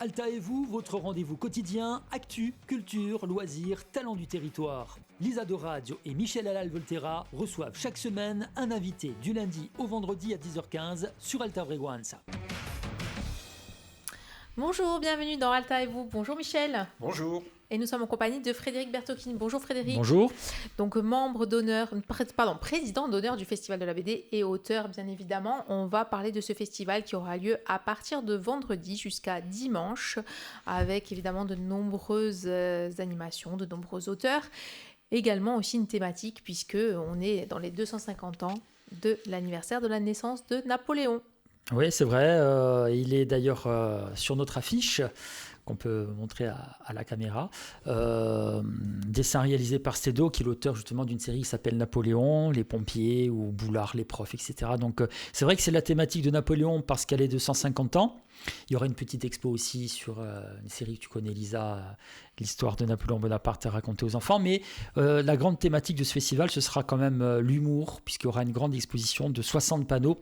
Alta et vous, votre rendez-vous quotidien, actu, culture, loisirs, talent du territoire. Lisa de Radio et Michel Alal-Volterra reçoivent chaque semaine un invité du lundi au vendredi à 10h15 sur Alta Frequenza. Bonjour, bienvenue dans Alta et vous. Bonjour Michel. Bonjour. Et nous sommes en compagnie de Frédéric Bertocchini. Bonjour Frédéric. Bonjour. Donc président d'honneur du Festival de la BD et auteur bien évidemment. On va parler de ce festival qui aura lieu à partir de vendredi jusqu'à dimanche avec évidemment de nombreuses animations, de nombreux auteurs. Également aussi une thématique puisque on est dans les 250 ans de l'anniversaire de la naissance de Napoléon. Oui, c'est vrai. Il est d'ailleurs sur notre affiche qu'on peut montrer à la caméra. Dessin réalisé par Stédo, qui est l'auteur justement d'une série qui s'appelle Napoléon, les pompiers ou Boulard, les profs, etc. Donc c'est vrai que c'est la thématique de Napoléon parce qu'elle est de 150 ans. Il y aura une petite expo aussi sur une série que tu connais, Lisa, l'histoire de Napoléon Bonaparte à raconter aux enfants. Mais la grande thématique de ce festival, ce sera quand même l'humour, puisqu'il y aura une grande exposition de 60 panneaux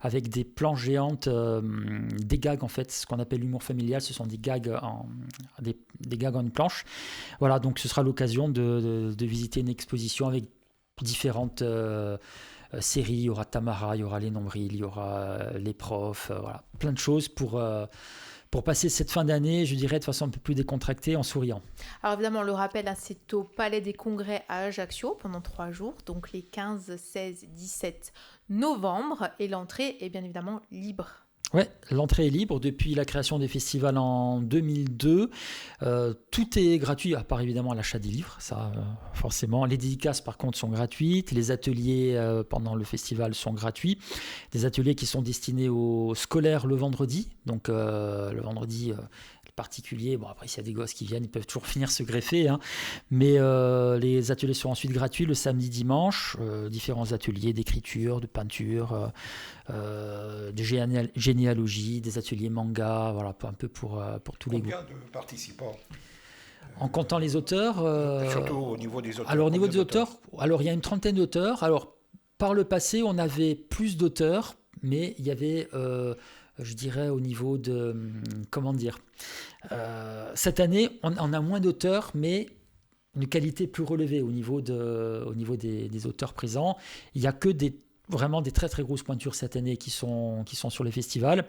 avec des planches géantes, des gags en fait, ce qu'on appelle l'humour familial. Ce sont des gags des gags en une planche. Voilà, donc ce sera l'occasion de visiter une exposition avec différentes séries. Il y aura Tamara, il y aura les nombrils, il y aura les profs, voilà, plein de choses pour passer cette fin d'année, je dirais, de façon un peu plus décontractée, en souriant. Alors évidemment, on le rappelle, c'est au Palais des Congrès à Ajaccio pendant 3 jours, donc les 15, 16, 17 novembre, et l'entrée est bien évidemment libre. Ouais, l'entrée est libre depuis la création des festivals en 2002. Tout est gratuit, à part évidemment l'achat des livres, ça forcément. Les dédicaces par contre sont gratuites. Les ateliers pendant le festival sont gratuits. Des ateliers qui sont destinés aux scolaires le vendredi. Donc le vendredi, les particuliers, bon après s'il y a des gosses qui viennent, ils peuvent toujours venir se greffer. Hein. Mais les ateliers sont ensuite gratuits le samedi, dimanche. Différents ateliers d'écriture, de peinture, de généalogie, des ateliers manga, voilà, un peu pour tous les goûts. Combien de participants en comptant les auteurs surtout au niveau des auteurs. Alors au niveau des auteurs, alors il y a une trentaine d'auteurs. Alors par le passé, on avait plus d'auteurs, mais il y avait, je dirais, au niveau de, comment dire, cette année, on a moins d'auteurs, mais une qualité plus relevée au niveau des auteurs présents. Il n'y a que vraiment des très très grosses pointures cette année qui sont sur les festivals.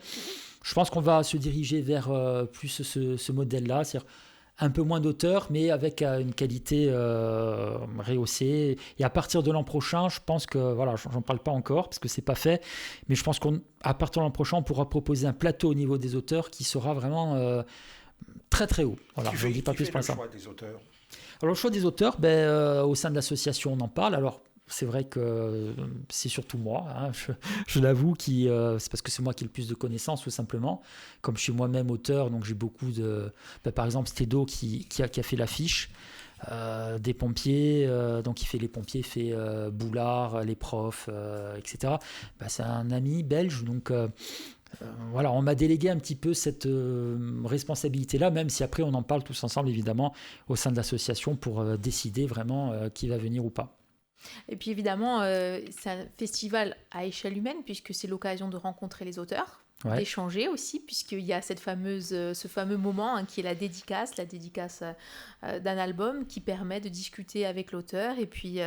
Je pense qu'on va se diriger vers plus ce modèle-là, c'est-à-dire un peu moins d'auteurs, mais avec une qualité rehaussée. Et à partir de l'an prochain, je pense que, voilà, j'en parle pas encore parce que c'est pas fait, mais je pense qu'à partir de l'an prochain, on pourra proposer un plateau au niveau des auteurs qui sera vraiment très très haut. Voilà, je ne dis pas plus pour l'instant. Le choix des auteurs. Alors le choix des auteurs, au sein de l'association, on en parle. Alors c'est vrai que c'est surtout moi, hein, je l'avoue, c'est parce que c'est moi qui ai le plus de connaissances, tout simplement. Comme je suis moi-même auteur, donc j'ai beaucoup de... par exemple, Stédo qui a fait l'affiche des pompiers, donc il fait les pompiers, il fait Boulard, les profs, etc. C'est un ami belge, donc... voilà, on m'a délégué un petit peu cette responsabilité-là, même si après on en parle tous ensemble, évidemment, au sein de l'association pour décider vraiment qui va venir ou pas. Et puis évidemment, c'est un festival à échelle humaine puisque c'est l'occasion de rencontrer les auteurs, d'échanger aussi, puisqu'il y a ce fameux moment qui est la dédicace d'un album qui permet de discuter avec l'auteur et puis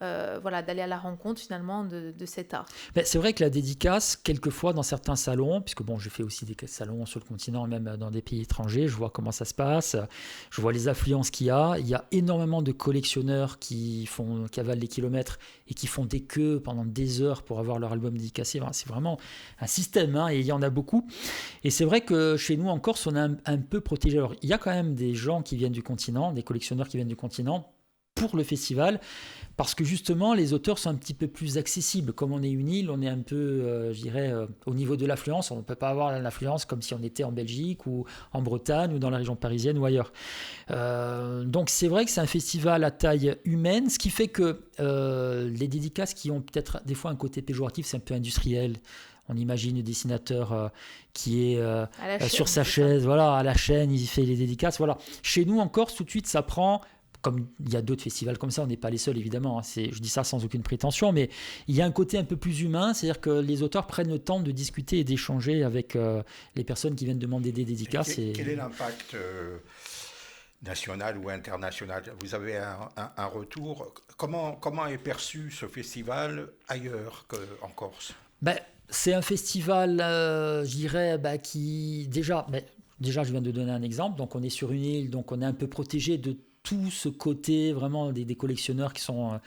d'aller à la rencontre finalement de cet art. C'est vrai que la dédicace, quelquefois dans certains salons, puisque bon, j'ai fait aussi des salons sur le continent, même dans des pays étrangers, je vois comment ça se passe, je vois les affluences qu'il y a énormément de collectionneurs qui avalent les kilomètres et qui font des queues pendant des heures pour avoir leur album dédicacé. C'est vraiment un système, et il y en a beaucoup. Et c'est vrai que chez nous en Corse, on est un peu protégé. Alors, il y a quand même des gens qui viennent du continent, des collectionneurs qui viennent du continent pour le festival, parce que justement les auteurs sont un petit peu plus accessibles. Comme on est une île, on est un peu, je dirais, au niveau de l'affluence, on ne peut pas avoir l'affluence comme si on était en Belgique ou en Bretagne ou dans la région parisienne ou ailleurs. Donc c'est vrai que c'est un festival à taille humaine, ce qui fait que les dédicaces qui ont peut-être des fois un côté péjoratif, c'est un peu industriel. On imagine le dessinateur qui est sur sa chaise, voilà, à la chaîne, il fait les dédicaces. Voilà. Chez nous en Corse, tout de suite, ça prend comme il y a d'autres festivals comme ça, on n'est pas les seuls évidemment, hein, je dis ça sans aucune prétention, mais il y a un côté un peu plus humain, c'est-à-dire que les auteurs prennent le temps de discuter et d'échanger avec les personnes qui viennent demander des dédicaces. Quel est l'impact national ou international? Vous avez un retour. Comment est perçu ce festival ailleurs qu'en Corse? C'est un festival, je dirais, qui déjà, je viens de donner un exemple. Donc on est sur une île, donc on est un peu protégé de tout ce côté vraiment des collectionneurs qui sont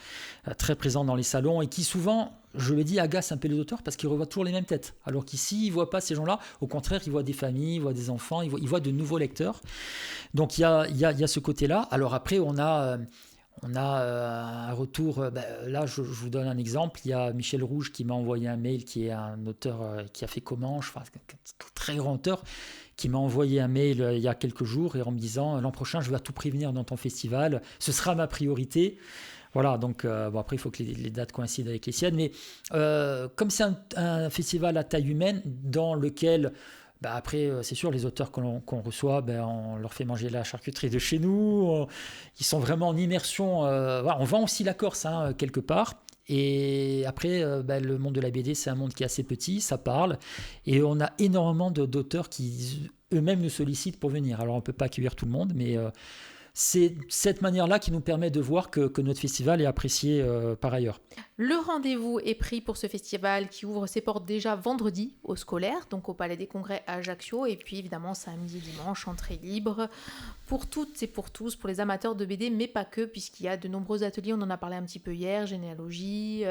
très présents dans les salons et qui souvent, je le dis, agacent un peu les auteurs parce qu'ils revoient toujours les mêmes têtes. Alors qu'ici, ils ne voient pas ces gens-là. Au contraire, ils voient des familles, ils voient des enfants, ils voient de nouveaux lecteurs. Donc il y a ce côté-là. Alors après, on a un retour. Là, je vous donne un exemple. Il y a Michel Rouge qui m'a envoyé un mail, qui est un auteur qui a fait Comanche, un très grand auteur, qui m'a envoyé un mail il y a quelques jours et en me disant l'an prochain, je vais à tout prix venir dans ton festival. Ce sera ma priorité. Voilà, donc après, il faut que les dates coïncident avec les siennes. Mais comme c'est un festival à taille humaine dans lequel... après, c'est sûr, les auteurs qu'on reçoit, on leur fait manger la charcuterie de chez nous. Ils sont vraiment en immersion. On vend aussi la Corse, quelque part. Et après, le monde de la BD, c'est un monde qui est assez petit, ça parle. Et on a énormément d'auteurs qui eux-mêmes nous sollicitent pour venir. Alors, on ne peut pas accueillir tout le monde, mais... c'est cette manière-là qui nous permet de voir que notre festival est apprécié par ailleurs. Le rendez-vous est pris pour ce festival qui ouvre ses portes déjà vendredi aux scolaires, donc au Palais des Congrès à Ajaccio, et puis évidemment samedi et dimanche, entrée libre pour toutes et pour tous, pour les amateurs de BD, mais pas que, puisqu'il y a de nombreux ateliers, on en a parlé un petit peu hier, généalogie,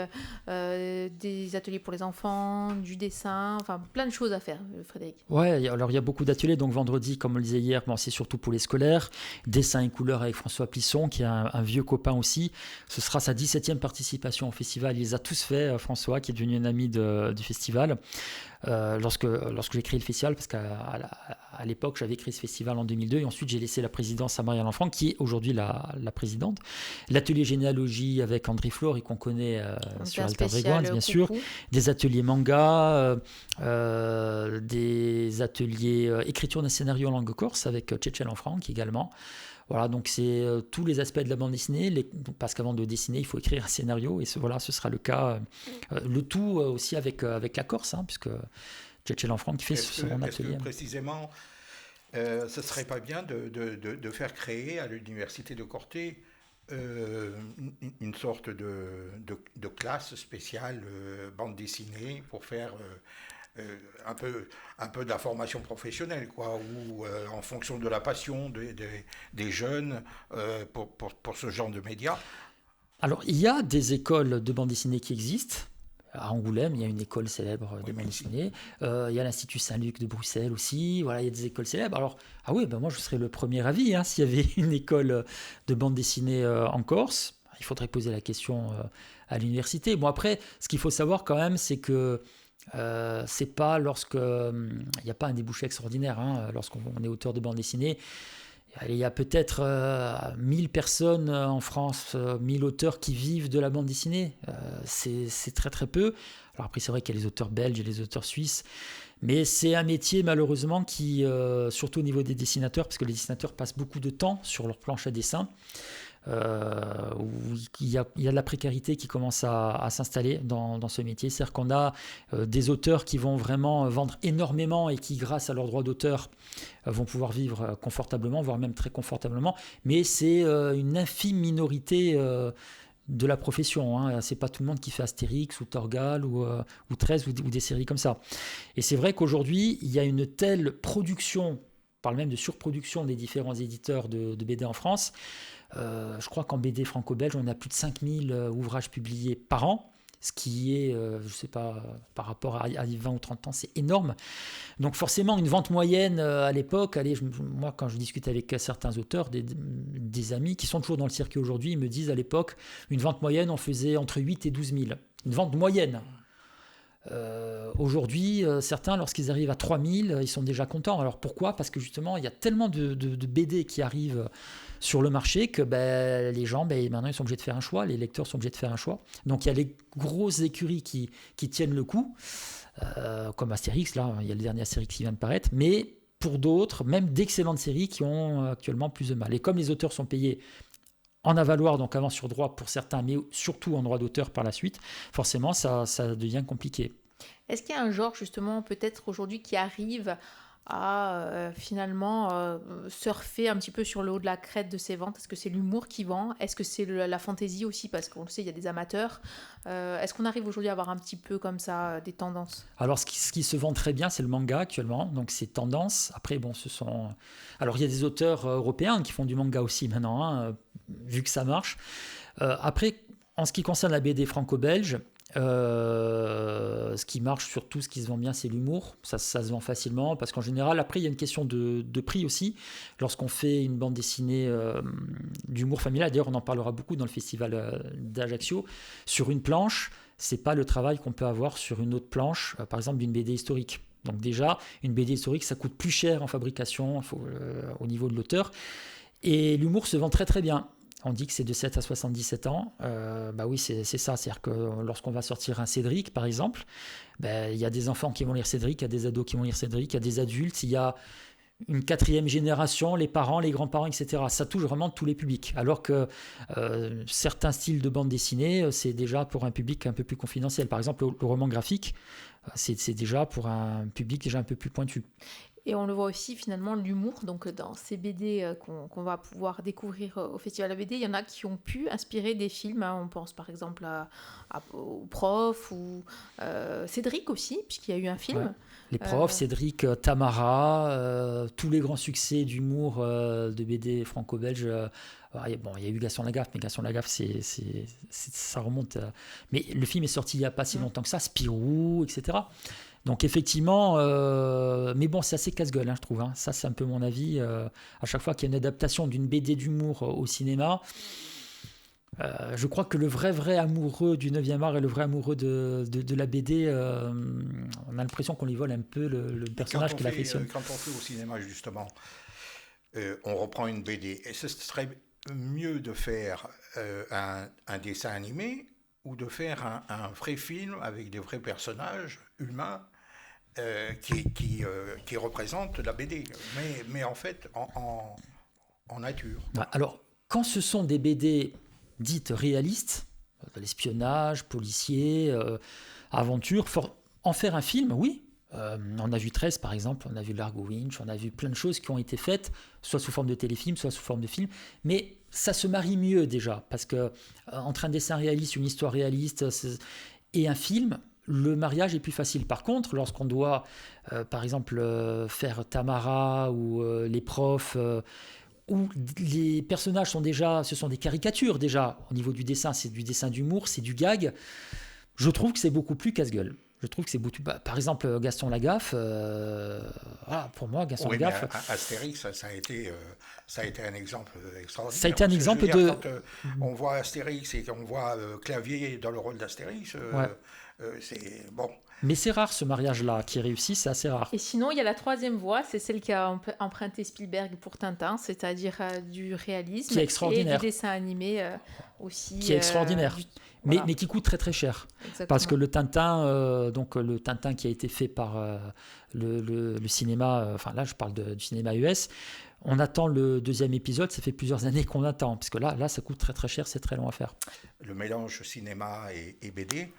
des ateliers pour les enfants, du dessin, enfin plein de choses à faire, Frédéric. Ouais, alors il y a beaucoup d'ateliers, donc vendredi, comme on le disait hier, c'est surtout pour les scolaires, dessin et couleurs avec François Plisson, qui est un vieux copain aussi, ce sera sa 17e participation au festival, il les a tous faits, François, qui est devenu un ami du festival. Lorsque j'ai créé le festival, parce qu'à l'époque j'avais créé ce festival en 2002 et ensuite j'ai laissé la présidence à Marianne Enfant qui est aujourd'hui la présidente. L'atelier généalogie avec André Flore et qu'on connaît sur Alter Brégoine, bien sûr, des ateliers manga, des ateliers écriture d'un scénario en langue corse avec Tchétchène Enfant également. Voilà, donc c'est tous les aspects de la bande dessinée, parce qu'avant de dessiner, il faut écrire un scénario, et ce sera le cas. Le tout aussi avec la Corse, puisque Tchétchène Enfant qui fait son atelier. Est-ce que précisément, ce ne serait pas bien de faire créer à l'université de Corté une sorte de classe spéciale bande dessinée pour faire... un peu de la formation professionnelle, ou en fonction de la passion des jeunes pour ce genre de médias. Alors, il y a des écoles de bande dessinée qui existent. À Angoulême, il y a une école célèbre de bande dessinée. Il y a l'Institut Saint-Luc de Bruxelles aussi. Voilà, il y a des écoles célèbres. Alors, moi, je serais le premier ravi s'il y avait une école de bande dessinée en Corse. Il faudrait poser la question à l'université. Bon, après, ce qu'il faut savoir quand même, c'est que c'est pas lorsque il n'y a pas un débouché extraordinaire lorsqu'on est auteur de bande dessinée. Il y a peut-être 1000 personnes en France, 1000 auteurs qui vivent de la bande dessinée. C'est très très peu. Alors après, c'est vrai qu'il y a les auteurs belges et les auteurs suisses, mais c'est un métier malheureusement qui, surtout au niveau des dessinateurs, parce que les dessinateurs passent beaucoup de temps sur leur planche à dessin, où il y a de la précarité qui commence à s'installer dans ce métier. C'est-à-dire qu'on a des auteurs qui vont vraiment vendre énormément et qui, grâce à leurs droits d'auteur, vont pouvoir vivre confortablement, voire même très confortablement. Mais c'est une infime minorité de la profession. C'est pas tout le monde qui fait Astérix ou Torgal ou 13 ou des séries comme ça. Et c'est vrai qu'aujourd'hui, il y a une telle production, on parle même de surproduction des différents éditeurs de BD en France. Je crois qu'en BD franco-belge, on a plus de 5000 ouvrages publiés par an, ce qui est, je ne sais pas, par rapport à 20 ou 30 ans, c'est énorme. Donc forcément, une vente moyenne à l'époque, moi quand je discute avec certains auteurs, des amis qui sont toujours dans le circuit aujourd'hui, ils me disent à l'époque, une vente moyenne, on faisait entre 8 et 12 000. Une vente moyenne. Aujourd'hui, certains, lorsqu'ils arrivent à 3000, ils sont déjà contents. Alors pourquoi ? Parce que justement, il y a tellement de BD qui arrivent sur le marché que les gens, maintenant, ils sont obligés de faire un choix. Les lecteurs sont obligés de faire un choix. Donc il y a les grosses écuries qui tiennent le coup, comme Astérix, là, il y a le dernier Astérix qui vient de paraître, mais pour d'autres, même d'excellentes séries qui ont actuellement plus de mal. Et comme les auteurs sont payés en avaloir, donc avant sur droit pour certains, mais surtout en droit d'auteur par la suite, forcément, ça devient compliqué. Est-ce qu'il y a un genre, justement, peut-être aujourd'hui, qui arrive à finalement surfer un petit peu sur le haut de la crête de ses ventes? Est-ce que c'est l'humour qui vend? Est-ce que c'est la fantaisie aussi? Parce qu'on le sait, il y a des amateurs. Est-ce qu'on arrive aujourd'hui à avoir un petit peu comme ça des tendances? Alors, ce qui se vend très bien, c'est le manga actuellement, donc c'est tendance. Après, bon, alors, il y a des auteurs européens qui font du manga aussi maintenant, hein, vu que ça marche. Après, en ce qui concerne la BD franco-belge, ce qui marche surtout, ce qui se vend bien, c'est l'humour. Ça se vend facilement parce qu'en général, après, il y a une question de prix aussi. Lorsqu'on fait une bande dessinée d'humour familial, d'ailleurs, on en parlera beaucoup dans le festival d'Ajaccio, sur une planche, c'est pas le travail qu'on peut avoir sur une autre planche, par exemple d'une BD historique. Donc déjà, une BD historique, ça coûte plus cher en fabrication au niveau de l'auteur. Et l'humour se vend très très bien. On dit que c'est de 7 à 77 ans. Bah oui, c'est ça. C'est-à-dire que lorsqu'on va sortir un Cédric, par exemple, il y a des enfants qui vont lire Cédric, il y a des ados qui vont lire Cédric, il y a des adultes, il y a une 4e génération, les parents, les grands-parents, etc. Ça touche vraiment tous les publics. Alors que certains styles de bande dessinée, c'est déjà pour un public un peu plus confidentiel. Par exemple, le roman graphique, c'est déjà pour un public déjà un peu plus pointu. Et on le voit aussi finalement l'humour, donc dans ces BD qu'on va pouvoir découvrir au Festival de la BD, il y en a qui ont pu inspirer des films, hein. On pense par exemple au Prof ou Cédric aussi, puisqu'il y a eu un film. Ouais. Les Profs, Cédric, Tamara, tous les grands succès d'humour de BD franco-belge. Bon, il y a eu Gaston Lagaffe, mais Gaston Lagaffe, ça remonte. Mais le film est sorti il n'y a pas si longtemps que ça, Spirou, etc. Donc effectivement, mais bon, c'est assez casse-gueule, hein, je trouve. Hein. Ça, c'est un peu mon avis. À chaque fois qu'il y a une adaptation d'une BD d'humour au cinéma, je crois que le vrai amoureux du 9e art et le vrai amoureux de la BD, on a l'impression qu'on lui vole un peu le personnage qu'il affectionne. Quand on fait au cinéma, justement, on reprend une BD. Et ce serait mieux de faire un dessin animé ou de faire un vrai film avec des vrais personnages humains qui représentent la BD, mais en fait en nature. Alors, quand ce sont des BD dites réalistes, de l'espionnage, policier, aventure, en faire un film, oui. On a vu 13 par exemple, on a vu Largo Winch, on a vu plein de choses qui ont été faites, soit sous forme de téléfilm, soit sous forme de film, mais ça se marie mieux déjà, parce que entre un dessin réaliste, une histoire réaliste et un film, le mariage est plus facile. Par contre, lorsqu'on doit, par exemple, faire Tamara ou les Profs, où les personnages ce sont des caricatures déjà, au niveau du dessin, c'est du dessin d'humour, c'est du gag, je trouve que c'est beaucoup plus casse-gueule. Je trouve que c'est beaucoup. Par exemple, Gaston Lagaffe, pour moi, Gaston Lagaffe. Astérix, ça a été un exemple extraordinaire. Ça a été un exemple de. Quand on voit Astérix et qu'on voit Clavier dans le rôle d'Astérix, c'est bon. Mais c'est rare ce mariage-là qui réussit, c'est assez rare. Et sinon, il y a la 3e voie, c'est celle qui a emprunté Spielberg pour Tintin, c'est-à-dire du réalisme qui est extraordinaire. Et du dessin animé aussi. Qui est extraordinaire. Voilà. Mais qui coûte très très cher. Exactement. Parce que le Tintin, le Tintin qui a été fait par le cinéma, là je parle du cinéma US, on attend le 2e épisode, ça fait plusieurs années qu'on attend, parce que là ça coûte très très cher, c'est très long à faire. Le mélange cinéma et BD,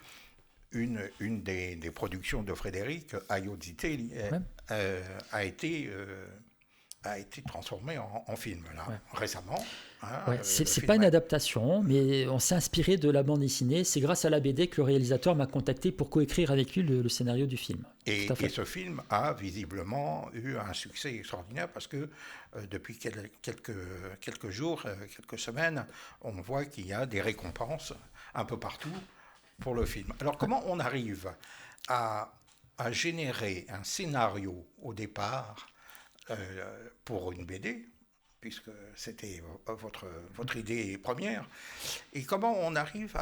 une des productions de Frédéric, Aio Zitelli, a été transformée en film récemment. C'est pas une adaptation, mais on s'est inspiré de la bande dessinée. C'est grâce à la BD que le réalisateur m'a contacté pour coécrire avec lui le scénario du film. Et ce film a visiblement eu un succès extraordinaire parce que depuis quelques jours, quelques semaines, on voit qu'il y a des récompenses un peu partout pour le film. Alors comment on arrive à générer un scénario au départ pour une BD, puisque c'était votre idée première, et comment on arrive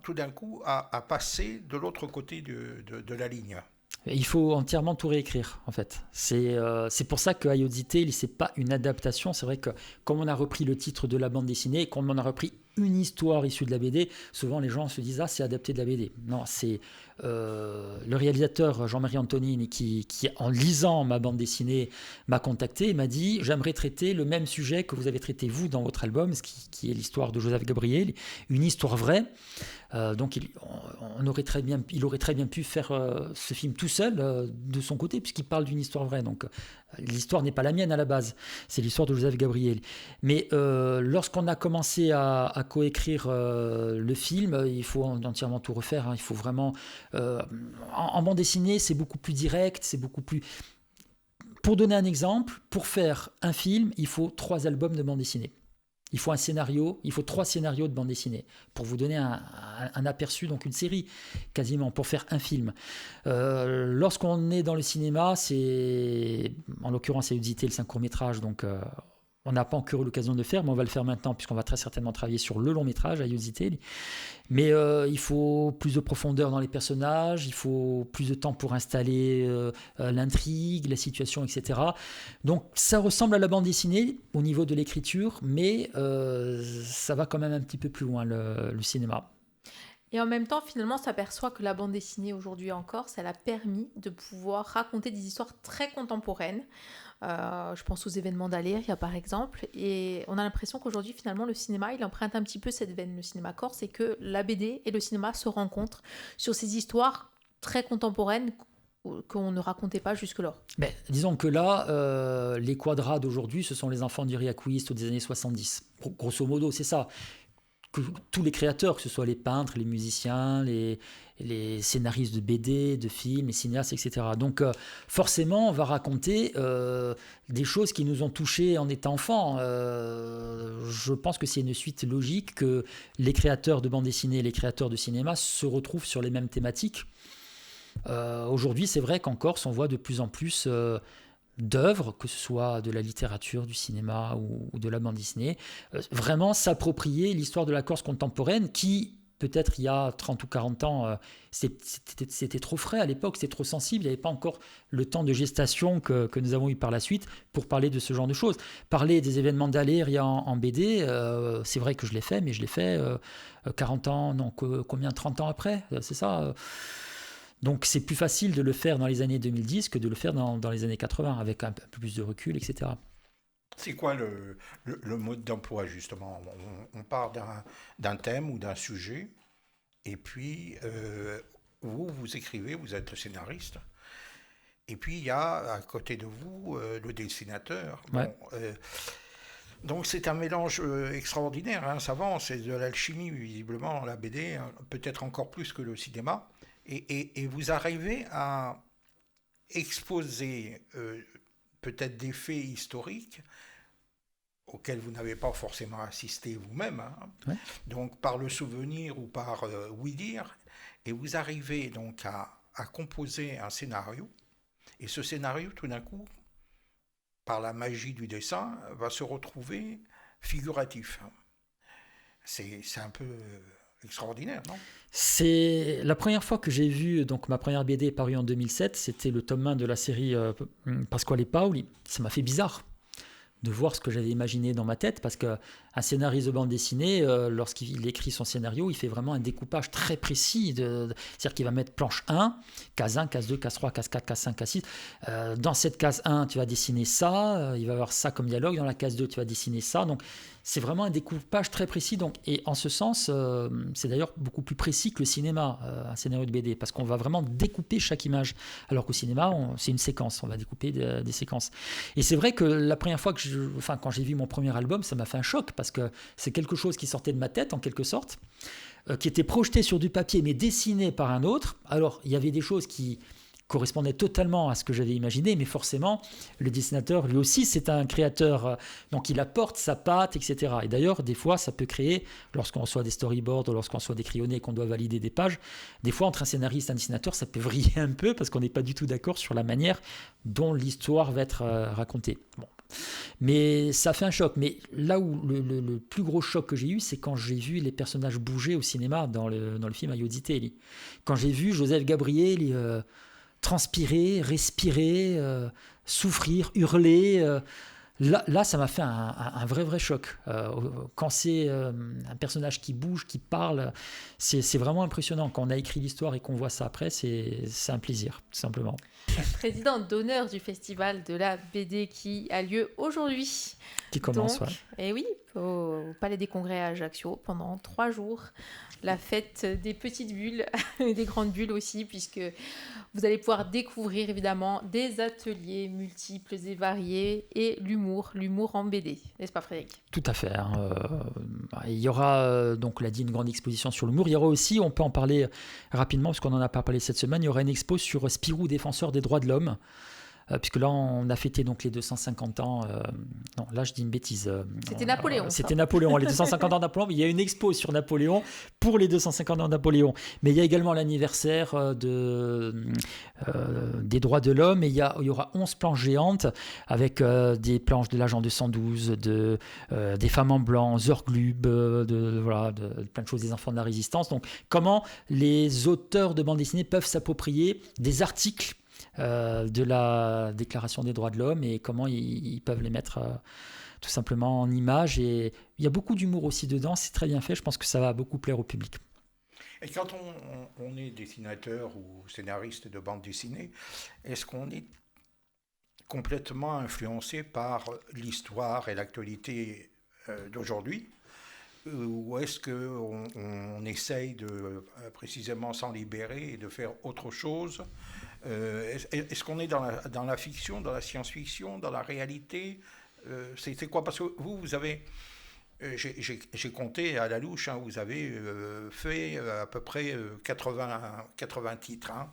tout d'un coup à passer de l'autre côté de la ligne? Il faut entièrement tout réécrire, en fait. C'est pour ça que Aio Zitelli, c'est pas une adaptation. C'est vrai que comme on a repris le titre de la bande dessinée, et comme on a repris une histoire issue de la BD. Souvent, les gens se disent « Ah, c'est adapté de la BD ». Non, c'est le réalisateur Jean-Marie Antonini qui, en lisant ma bande dessinée, m'a contacté et m'a dit « J'aimerais traiter le même sujet que vous avez traité, vous, dans votre album, qui est l'histoire de Joseph Gabriel, une histoire vraie. » Donc il aurait très bien pu faire ce film tout seul de son côté, puisqu'il parle d'une histoire vraie. Donc l'histoire n'est pas la mienne à la base, c'est l'histoire de Joseph Gabriel. Mais lorsqu'on a commencé à coécrire le film, il faut entièrement tout refaire. Il faut vraiment... en bande dessinée, c'est beaucoup plus direct, c'est beaucoup plus... Pour donner un exemple, pour faire un film, il faut 3 albums de bande dessinée. Il faut un scénario, il faut 3 scénarios de bande dessinée pour vous donner un aperçu, donc une série quasiment, pour faire un film. Lorsqu'on est dans le cinéma, en l'occurrence, c'est Udité, le 5 courts-métrages, donc on n'a pas encore eu l'occasion de le faire, mais on va le faire maintenant, puisqu'on va très certainement travailler sur le long-métrage à Udité. Mais il faut plus de profondeur dans les personnages, il faut plus de temps pour installer l'intrigue, la situation, etc. Donc ça ressemble à la bande dessinée au niveau de l'écriture, mais ça va quand même un petit peu plus loin, le cinéma. Et en même temps, finalement, on s'aperçoit que la bande dessinée aujourd'hui encore, ça l'a permis de pouvoir raconter des histoires très contemporaines. Je pense aux événements d'Aléria par exemple, et on a l'impression qu'aujourd'hui finalement le cinéma il emprunte un petit peu cette veine, le cinéma corse, c'est que la BD et le cinéma se rencontrent sur ces histoires très contemporaines qu'on ne racontait pas jusque-là. Disons que là, les quadras d'aujourd'hui, ce sont les enfants du riaquiste des années 70. Grosso modo, c'est ça. Que tous les créateurs, que ce soit les peintres, les musiciens, les scénaristes de BD, de films, les cinéastes, etc. Donc forcément, on va raconter des choses qui nous ont touchés en étant enfants. Je pense que c'est une suite logique que les créateurs de bande dessinée et les créateurs de cinéma se retrouvent sur les mêmes thématiques. Aujourd'hui, c'est vrai qu'en Corse, on voit de plus en plus d'œuvres, que ce soit de la littérature, du cinéma ou de la bande dessinée, vraiment s'approprier l'histoire de la Corse contemporaine qui, peut-être il y a 30 ou 40 ans, c'était trop frais à l'époque, c'était trop sensible, il n'y avait pas encore le temps de gestation que nous avons eu par la suite pour parler de ce genre de choses. Parler des événements d'Aléria en BD, c'est vrai que je l'ai fait, mais je l'ai fait 40 ans, non, combien, 30 ans après, c'est ça Donc c'est plus facile de le faire dans les années 2010 que de le faire dans les années 80, avec un peu plus de recul, etc. C'est quoi le mode d'emploi, justement? On part d'un thème ou d'un sujet, et puis vous écrivez, vous êtes le scénariste, et puis il y a à côté de vous le dessinateur. Ouais. Donc c'est un mélange extraordinaire, savant, c'est de l'alchimie, visiblement, la BD, peut-être encore plus que le cinéma. Et vous arrivez à exposer peut-être des faits historiques auxquels vous n'avez pas forcément assisté vous-même, Ouais. donc par le souvenir ou par ouï-dire, et vous arrivez donc à composer un scénario, et ce scénario, tout d'un coup, par la magie du dessin, va se retrouver figuratif. C'est un peu extraordinaire, non? C'est la première fois que j'ai vu, donc ma première BD parue en 2007, c'était le tome 1 de la série Pasquale Paoli. Ça m'a fait bizarre de voir ce que j'avais imaginé dans ma tête, parce qu'un scénariste de bande dessinée, lorsqu'il écrit son scénario, il fait vraiment un découpage très précis, c'est-à-dire qu'il va mettre planche 1, case 1, case 2, case 3, case 4, case 5, case 6. Dans cette case 1, tu vas dessiner ça, il va y avoir ça comme dialogue, dans la case 2, tu vas dessiner ça, donc c'est vraiment un découpage très précis. Donc, et en ce sens, c'est d'ailleurs beaucoup plus précis que le cinéma, un scénario de BD, parce qu'on va vraiment découper chaque image, alors qu'au cinéma, c'est une séquence, on va découper des séquences. Et c'est vrai que la première fois quand j'ai vu mon premier album, ça m'a fait un choc, parce que c'est quelque chose qui sortait de ma tête, en quelque sorte, qui était projeté sur du papier, mais dessiné par un autre. Alors, il y avait des choses qui correspondait totalement à ce que j'avais imaginé, mais forcément, le dessinateur, lui aussi, c'est un créateur, donc il apporte sa patte, etc. Et d'ailleurs, des fois, ça peut créer, lorsqu'on reçoit des storyboards, lorsqu'on reçoit des crayonnés, qu'on doit valider des pages, des fois, entre un scénariste et un dessinateur, ça peut vriller un peu, parce qu'on n'est pas du tout d'accord sur la manière dont l'histoire va être racontée. Bon. Mais ça fait un choc. Mais là où le plus gros choc que j'ai eu, c'est quand j'ai vu les personnages bouger au cinéma dans le film Aiozitelli. Quand j'ai vu Joseph Gabriel transpirer, respirer, souffrir, hurler. Là, ça m'a fait un vrai choc. Quand c'est un personnage qui bouge, qui parle, c'est vraiment impressionnant. Quand on a écrit l'histoire et qu'on voit ça après, c'est un plaisir, tout simplement. Président d'honneur du Festival de la BD qui a lieu aujourd'hui. Qui commence, donc, et oui, au Palais des Congrès à Ajaccio pendant 3 jours. La fête des petites bulles, des grandes bulles aussi, puisque vous allez pouvoir découvrir évidemment des ateliers multiples et variés et l'humour en BD. N'est-ce pas, Frédéric ? Tout à fait. Il y aura, donc on l'a dit, une grande exposition sur l'humour. Il y aura aussi, on peut en parler rapidement, parce qu'on n'en a pas parlé cette semaine, il y aura une expo sur Spirou, défenseur des droits de l'homme. Puisque là, on a fêté donc les 250 ans. Non, là, je dis une bêtise. C'était Napoléon. C'était Napoléon, les 250 ans de Napoléon. Mais il y a une expo sur Napoléon pour les 250 ans de Napoléon. Mais il y a également l'anniversaire des droits de l'homme. Et il y aura 11 planches géantes avec des planches de l'agent 212, des femmes en blanc, Zorglub, de plein de choses, des enfants de la résistance. Donc, comment les auteurs de bande dessinée peuvent s'approprier des articles de la Déclaration des droits de l'homme et comment ils peuvent les mettre tout simplement en image. Et il y a beaucoup d'humour aussi dedans, c'est très bien fait, je pense que ça va beaucoup plaire au public. Et quand on est dessinateur ou scénariste de bande dessinée, est-ce qu'on est complètement influencé par l'histoire et l'actualité d'aujourd'hui ? Ou est-ce qu'on essaye de précisément s'en libérer et de faire autre chose ? Est-ce qu'on est dans la fiction, dans la science-fiction, dans la réalité ? C'est quoi ? Parce que vous avez, j'ai compté à la louche, hein, vous avez fait à peu près 80 titres. Hein.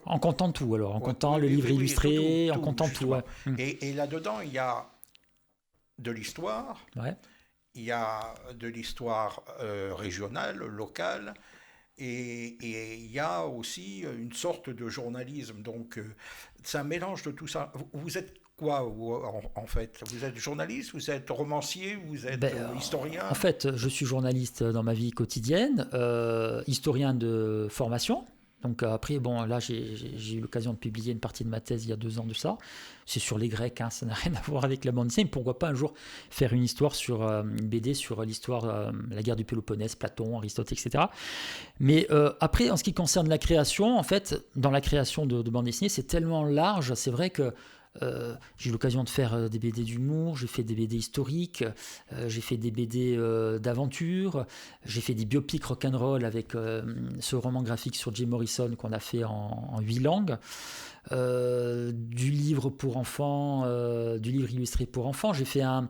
En comptant tout, alors, en comptant le livre illustré, tout, en comptant tout. Ouais. Et là-dedans, il y a de l'histoire. Ouais. Il y a de l'histoire régionale, locale, et il y a aussi une sorte de journalisme. Donc, c'est un mélange de tout ça. Vous êtes quoi, en fait ? Vous êtes journaliste, vous êtes romancier, vous êtes historien ? En fait, je suis journaliste dans ma vie quotidienne, historien de formation. Donc après, bon, là, j'ai eu l'occasion de publier une partie de ma thèse il y a 2 ans de ça. C'est sur les Grecs, hein, ça n'a rien à voir avec la bande dessinée. Mais pourquoi pas un jour faire une histoire sur une BD sur l'histoire, la guerre du Péloponnèse, Platon, Aristote, etc. Mais après, en ce qui concerne la création, en fait, dans la création de bande dessinée, c'est tellement large. C'est vrai que j'ai eu l'occasion de faire des BD d'humour, j'ai fait des BD historiques, j'ai fait des BD d'aventure, j'ai fait des biopics rock'n'roll avec ce roman graphique sur Jim Morrison qu'on a fait en 8 langues. Du livre pour enfants, du livre illustré pour enfants. J'ai fait un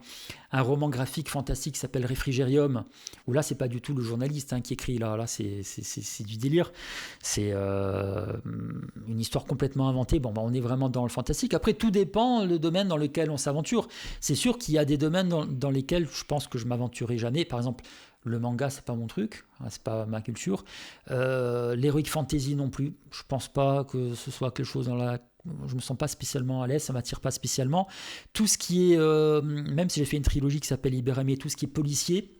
roman graphique fantastique qui s'appelle Réfrigérium, où là, c'est pas du tout le journaliste qui écrit, là c'est du délire. C'est une histoire complètement inventée. Bon, on est vraiment dans le fantastique. Après, tout dépend le domaine dans lequel on s'aventure. C'est sûr qu'il y a des domaines dans lesquels je pense que je m'aventurerai jamais. Par exemple, le manga, c'est pas mon truc, c'est pas ma culture. L'heroic fantasy non plus. Je pense pas que ce soit quelque chose je me sens pas spécialement à l'aise, ça m'attire pas spécialement. Tout ce qui est, même si j'ai fait une trilogie qui s'appelle Libéramé, tout ce qui est policier.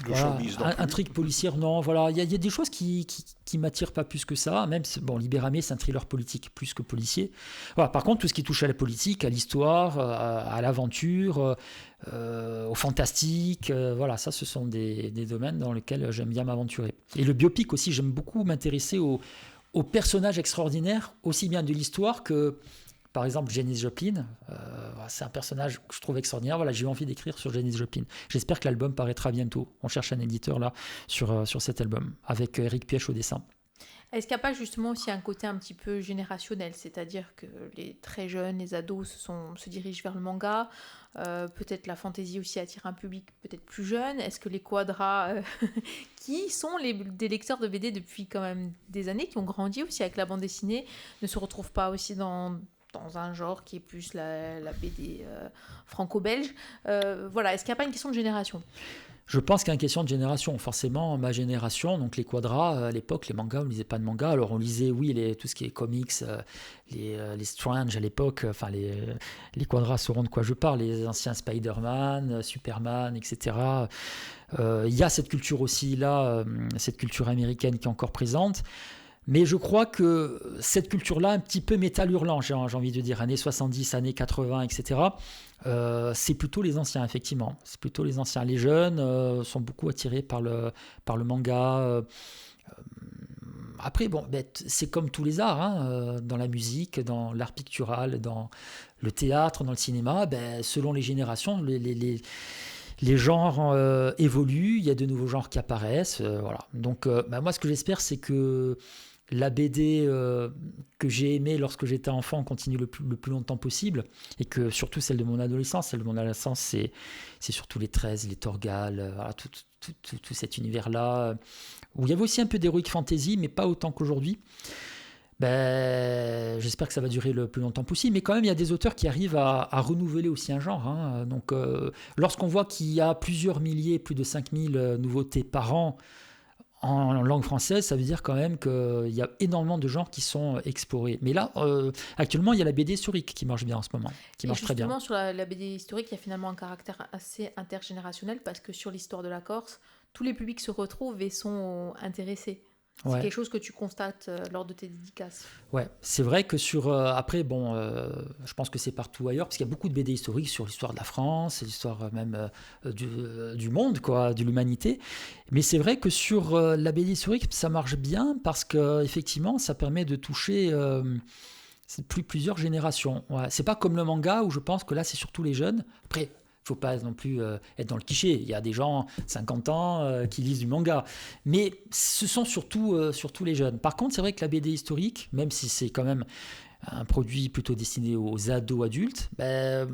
Voilà, intrigue policière, non, voilà, il y a des choses qui m'attirent pas plus que ça, même Libéramé, c'est un thriller politique plus que policier. Voilà, par contre, tout ce qui touche à la politique, à l'histoire, à l'aventure, au fantastique, voilà, ça, ce sont des domaines dans lesquels j'aime bien m'aventurer. Et le biopic aussi, j'aime beaucoup m'intéresser aux personnages extraordinaires, aussi bien de l'histoire que, par exemple, Janis Joplin, c'est un personnage que je trouve extraordinaire. Voilà, j'ai eu envie d'écrire sur Janis Joplin. J'espère que l'album paraîtra bientôt. On cherche un éditeur là sur cet album, avec Eric Pièche au dessin. Est-ce qu'il n'y a pas justement aussi un côté un petit peu générationnel, c'est-à-dire que les très jeunes, les ados se dirigent vers le manga, peut-être la fantasy aussi attire un public peut-être plus jeune. Est-ce que les quadras, qui sont des lecteurs de BD depuis quand même des années, qui ont grandi aussi avec la bande dessinée, ne se retrouvent pas aussi dans un genre qui est plus la BD franco-belge. Voilà, est-ce qu'il n'y a pas une question de génération ? Je pense qu'il y a une question de génération. Forcément, ma génération, donc les quadras, à l'époque, les mangas, on ne lisait pas de mangas. Alors on lisait, oui, tout ce qui est comics, les Strange à l'époque, enfin les quadras sauront de quoi je parle, les anciens Spider-Man, Superman, etc. Il y a cette culture aussi là, cette culture américaine qui est encore présente. Mais je crois que cette culture-là, un petit peu métal hurlant, j'ai envie de dire, années 70, années 80, etc., c'est plutôt les anciens, effectivement. C'est plutôt les anciens. Les jeunes sont beaucoup attirés par le manga. Après, bon, c'est comme tous les arts, hein, dans la musique, dans l'art pictural, dans le théâtre, dans le cinéma, selon les générations, les genres évoluent, il y a de nouveaux genres qui apparaissent. Voilà. Donc, moi, ce que j'espère, c'est que la BD que j'ai aimée lorsque j'étais enfant continue le plus longtemps possible, et que surtout celle de mon adolescence. Celle de mon adolescence, c'est surtout les 13, les Torgal, voilà, tout cet univers-là, où il y avait aussi un peu d'heroic fantasy, mais pas autant qu'aujourd'hui. J'espère que ça va durer le plus longtemps possible, mais quand même il y a des auteurs qui arrivent à renouveler aussi un genre, hein. Donc lorsqu'on voit qu'il y a plusieurs milliers, plus de 5000 nouveautés par an en langue française, ça veut dire quand même qu'il y a énormément de genres qui sont explorés. Mais là, actuellement, il y a la BD historique qui marche bien en ce moment, qui marche très bien. Justement, sur la BD historique, il y a finalement un caractère assez intergénérationnel, parce que sur l'histoire de la Corse, tous les publics se retrouvent et sont intéressés. C'est quelque chose que tu constates lors de tes dédicaces. Ouais, c'est vrai que après, je pense que c'est partout ailleurs, parce qu'il y a beaucoup de BD historiques sur l'histoire de la France, l'histoire même du monde, quoi, de l'humanité. Mais c'est vrai que sur la BD historique, ça marche bien, parce qu'effectivement, ça permet de toucher plusieurs générations. Ouais. C'est pas comme le manga, où je pense que là, c'est surtout les jeunes. Après, il ne faut pas non plus être dans le cliché. Il y a des gens, 50 ans, qui lisent du manga. Mais ce sont surtout les jeunes. Par contre, c'est vrai que la BD historique, même si c'est quand même un produit plutôt destiné aux ados adultes,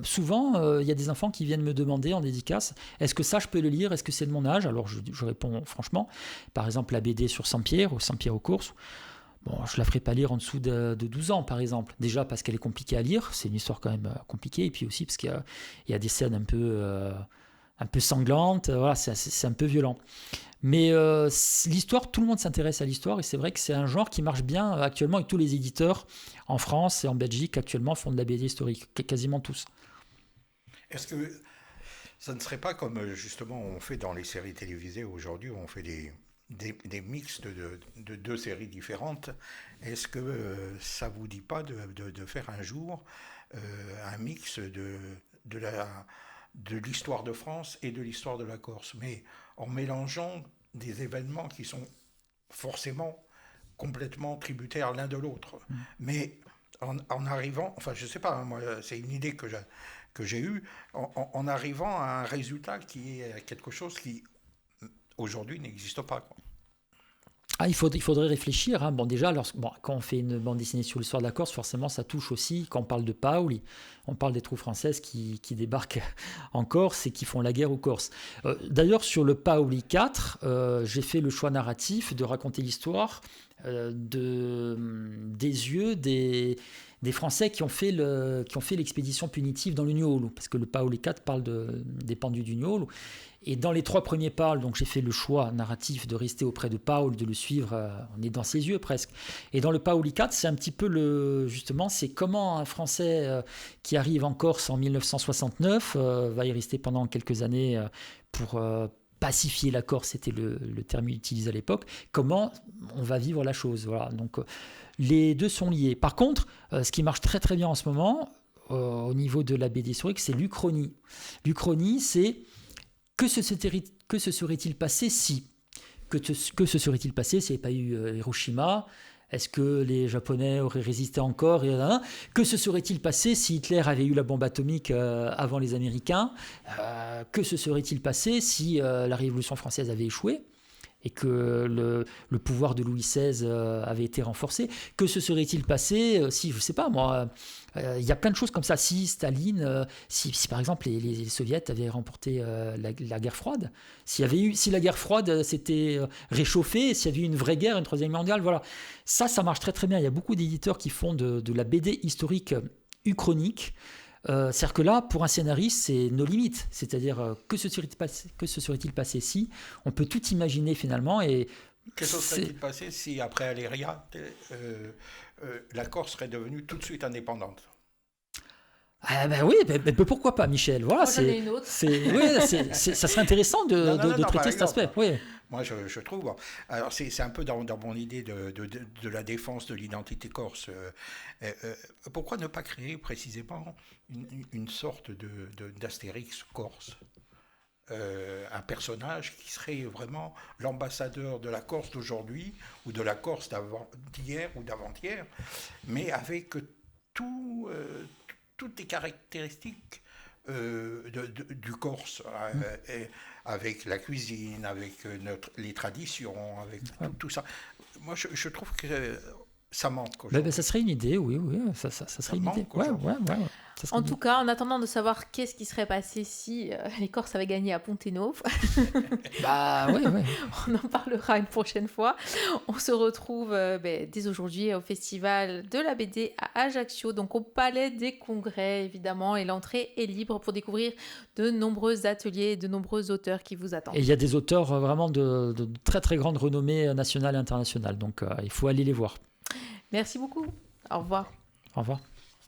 souvent, il y a des enfants qui viennent me demander en dédicace, est-ce que ça, je peux le lire? Est-ce que c'est de mon âge? Alors, je réponds franchement. Par exemple, la BD sur Saint-Pierre, ou Saint-Pierre aux Courses, je ne la ferai pas lire en dessous de 12 ans, par exemple. Déjà parce qu'elle est compliquée à lire, c'est une histoire quand même compliquée, et puis aussi parce qu'il y a des scènes un peu sanglantes, voilà, c'est un peu violent. Mais l'histoire, tout le monde s'intéresse à l'histoire, et c'est vrai que c'est un genre qui marche bien actuellement, et tous les éditeurs en France et en Belgique actuellement font de la BD historique, quasiment tous. Est-ce que ça ne serait pas comme justement on fait dans les séries télévisées aujourd'hui, où on fait des mix de deux séries différentes? Est-ce que ça vous dit pas de faire un jour un mix de l'histoire de France et de l'histoire de la Corse, mais en mélangeant des événements qui sont forcément complètement tributaires l'un de l'autre, mais en arrivant, enfin je sais pas, moi c'est une idée que j'ai eue, en arrivant à un résultat qui est quelque chose qui aujourd'hui n'existe pas, quoi. Il faudrait réfléchir, hein. Déjà, quand on fait une bande dessinée sur l'histoire de la Corse, forcément, ça touche aussi, quand on parle de Paoli, on parle des troupes françaises qui débarquent en Corse et qui font la guerre aux Corses. D'ailleurs, sur le Paoli 4, j'ai fait le choix narratif de raconter l'histoire des yeux des Français qui ont fait l'expédition punitive dans le Niolu, parce que le Paoli 4 parle des pendus du Niolu. Et dans les 3 premiers Paols, donc j'ai fait le choix narratif de rester auprès de Paul, de le suivre, on est dans ses yeux presque. Et dans le Paoli 4, c'est un petit peu justement, c'est comment un Français qui arrive en Corse en 1969, va y rester pendant quelques années pour pacifier la Corse, c'était le terme utilisé à l'époque, comment on va vivre la chose. Voilà. Donc les deux sont liés. Par contre, ce qui marche très très bien en ce moment, au niveau de la BD historique, c'est l'Uchronie. L'Uchronie, c'est que se serait-il passé si? Que se serait-il passé s'il n'y avait pas eu Hiroshima? Est-ce que les Japonais auraient résisté encore? Que se serait-il passé si Hitler avait eu la bombe atomique avant les Américains? Que se serait-il passé si la Révolution française avait échoué et que le pouvoir de Louis XVI avait été renforcé? Que se serait-il passé si, je ne sais pas moi, il y a plein de choses comme ça, si Staline, si par exemple les soviets avaient remporté la guerre froide, si la guerre froide s'était réchauffée, s'il y avait eu une vraie guerre, une troisième mondiale, voilà. Ça marche très très bien. Il y a beaucoup d'éditeurs qui font de la BD historique uchronique. C'est-à-dire que là, pour un scénariste, c'est nos limites. C'est-à-dire, que se serait-il passé si? On peut tout imaginer finalement. Et que se serait-il passé si, après Aléria, la Corse serait devenue tout de suite indépendante? Oui, pourquoi pas, Michel? Voilà, Moi, j'en ai une autre. ça serait intéressant de traiter cet aspect. Oui. Moi, je trouve. Bon, alors, c'est un peu dans mon idée de la défense de l'identité corse. Pourquoi ne pas créer précisément une sorte d'Astérix corse, un personnage qui serait vraiment l'ambassadeur de la Corse d'aujourd'hui ou de la Corse d'hier ou d'avant-hier, mais avec toutes les caractéristiques du Corse, et avec la cuisine, avec les traditions, avec tout ça. Moi, je trouve que ça manque aujourd'hui. Ça serait une idée, oui, ça serait une idée. Ouais. En tout cas, en attendant de savoir qu'est-ce qui serait passé si les Corses avaient gagné à Pontenove, ouais. On en parlera une prochaine fois. On se retrouve dès aujourd'hui au Festival de la BD à Ajaccio, donc au Palais des Congrès, évidemment, et l'entrée est libre pour découvrir de nombreux ateliers et de nombreux auteurs qui vous attendent. Et il y a des auteurs vraiment de très très grande renommée nationale et internationale, donc il faut aller les voir. Merci beaucoup. Au revoir. Au revoir.